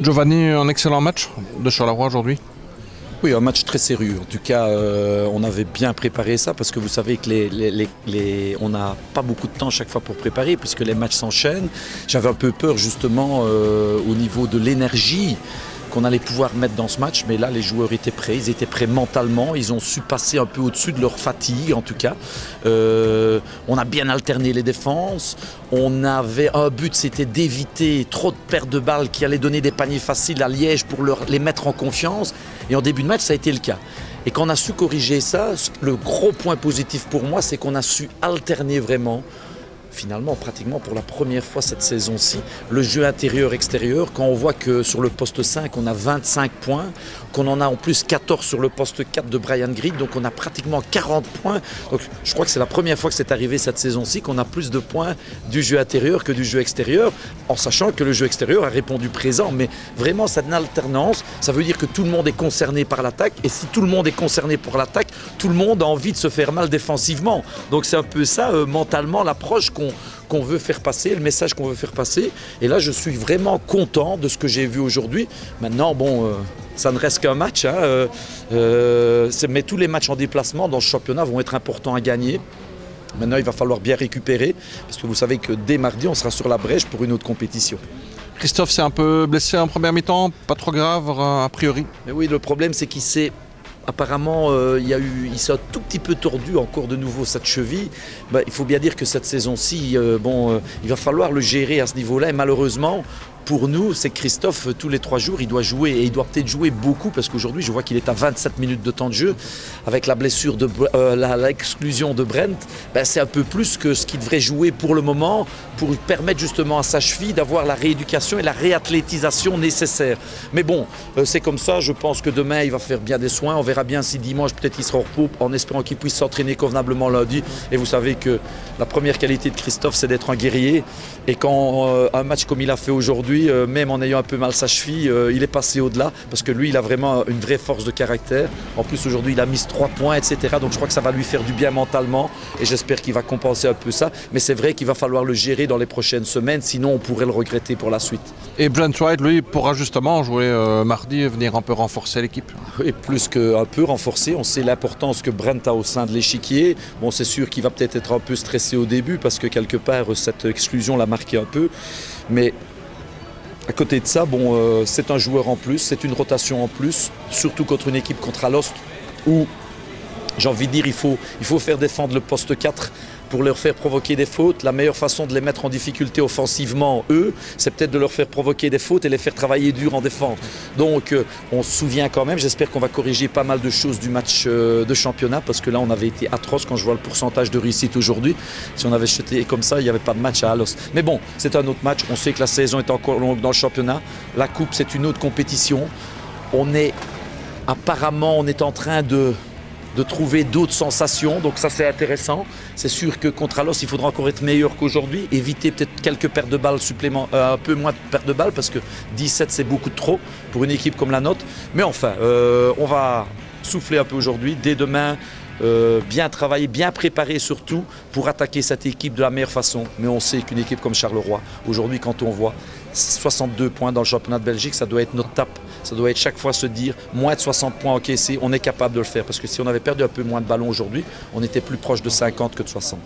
Giovanni, un excellent match de Charleroi aujourd'hui. Oui, un match très sérieux. En tout cas, on avait bien préparé ça parce que vous savez que on n'a pas beaucoup de temps chaque fois pour préparer puisque les matchs s'enchaînent. J'avais un peu peur justement au niveau de l'énergie qu'on allait pouvoir mettre dans ce match, mais là les joueurs étaient prêts, ils étaient prêts mentalement, ils ont su passer un peu au-dessus de leur fatigue en tout cas. On a bien alterné les défenses, on avait un but, c'était d'éviter trop de pertes de balles qui allaient donner des paniers faciles à Liège pour les mettre en confiance, et en début de match ça a été le cas. Et quand on a su corriger ça, le gros point positif pour moi c'est qu'on a su alterner vraiment. Finalement, pratiquement pour la première fois cette saison-ci, le jeu intérieur-extérieur, quand on voit que sur le poste 5, on a 25 points, qu'on en a en plus 14 sur le poste 4 de Brian Grid, donc on a pratiquement 40 points. Donc je crois que c'est la première fois que c'est arrivé cette saison-ci, qu'on a plus de points du jeu intérieur que du jeu extérieur, en sachant que le jeu extérieur a répondu présent. Mais vraiment, cette alternance, ça veut dire que tout le monde est concerné par l'attaque, et si tout le monde est concerné par l'attaque, tout le monde a envie de se faire mal défensivement. Donc c'est un peu ça, mentalement, l'approche qu'on veut faire passer, le message qu'on veut faire passer. Et là, je suis vraiment content de ce que j'ai vu aujourd'hui. Maintenant, bon, ça ne reste qu'un match, hein, mais tous les matchs en déplacement dans ce championnat vont être importants à gagner. Maintenant, il va falloir bien récupérer, parce que vous savez que dès mardi, on sera sur la brèche pour une autre compétition. Christophe s'est un peu blessé en première mi-temps, pas trop grave a priori. Mais oui, le problème c'est qu'il s'est... Apparemment, il s'est un tout petit peu tordu encore de nouveau cette cheville. Il faut bien dire que cette saison-ci, il va falloir le gérer à ce niveau-là. Et malheureusement, pour nous, c'est que Christophe, tous les 3 jours, il doit jouer. Et il doit peut-être jouer beaucoup parce qu'aujourd'hui, je vois qu'il est à 27 minutes de temps de jeu. Avec la blessure, l'exclusion de Brent, c'est un peu plus que ce qu'il devrait jouer pour le moment pour permettre justement à sa cheville d'avoir la rééducation et la réathlétisation nécessaire. Mais bon, c'est comme ça. Je pense que demain, il va faire bien des soins. On verra bien si dimanche, peut-être il sera au repos en espérant qu'il puisse s'entraîner convenablement lundi. Et vous savez que la première qualité de Christophe, c'est d'être un guerrier. Et quand un match comme il a fait aujourd'hui, même en ayant un peu mal sa cheville, il est passé au-delà parce que lui, il a vraiment une vraie force de caractère. En plus, aujourd'hui, il a mis 3 points, etc. Donc, je crois que ça va lui faire du bien mentalement et j'espère qu'il va compenser un peu ça. Mais c'est vrai qu'il va falloir le gérer dans les prochaines semaines, sinon on pourrait le regretter pour la suite. Et Brent White, lui, pourra justement jouer mardi et venir un peu renforcer l'équipe. Oui, plus qu'un peu renforcer. On sait l'importance que Brent a au sein de l'échiquier. Bon, c'est sûr qu'il va peut-être être un peu stressé au début parce que quelque part, cette exclusion l'a marqué un peu. Mais à côté de ça, bon, c'est un joueur en plus, c'est une rotation en plus, surtout contre une équipe contre Alost où, j'ai envie de dire, il faut faire défendre le poste 4 pour leur faire provoquer des fautes. La meilleure façon de les mettre en difficulté offensivement, eux, c'est peut-être de leur faire provoquer des fautes et les faire travailler dur en défense. Donc on se souvient quand même, j'espère qu'on va corriger pas mal de choses du match de championnat parce que là on avait été atroce quand je vois le pourcentage de réussite aujourd'hui. Si on avait jeté comme ça, il n'y avait pas de match à Alost. Mais bon, c'est un autre match, on sait que la saison est encore longue dans le championnat. La coupe, c'est une autre compétition. Apparemment, on est en train de trouver d'autres sensations, donc ça c'est intéressant. C'est sûr que contre Alost, il faudra encore être meilleur qu'aujourd'hui, éviter peut-être quelques pertes de balles supplémentaires, un peu moins de pertes de balles, parce que 17 c'est beaucoup trop pour une équipe comme la nôtre. Mais enfin, on va souffler un peu aujourd'hui, dès demain, bien travailler, bien préparer surtout pour attaquer cette équipe de la meilleure façon. Mais on sait qu'une équipe comme Charleroi, aujourd'hui quand on voit 62 points dans le championnat de Belgique, ça doit être notre tape. Ça doit être chaque fois se dire moins de 60 points encaissés, on est capable de le faire. Parce que si on avait perdu un peu moins de ballons aujourd'hui, on était plus proche de 50 que de 60.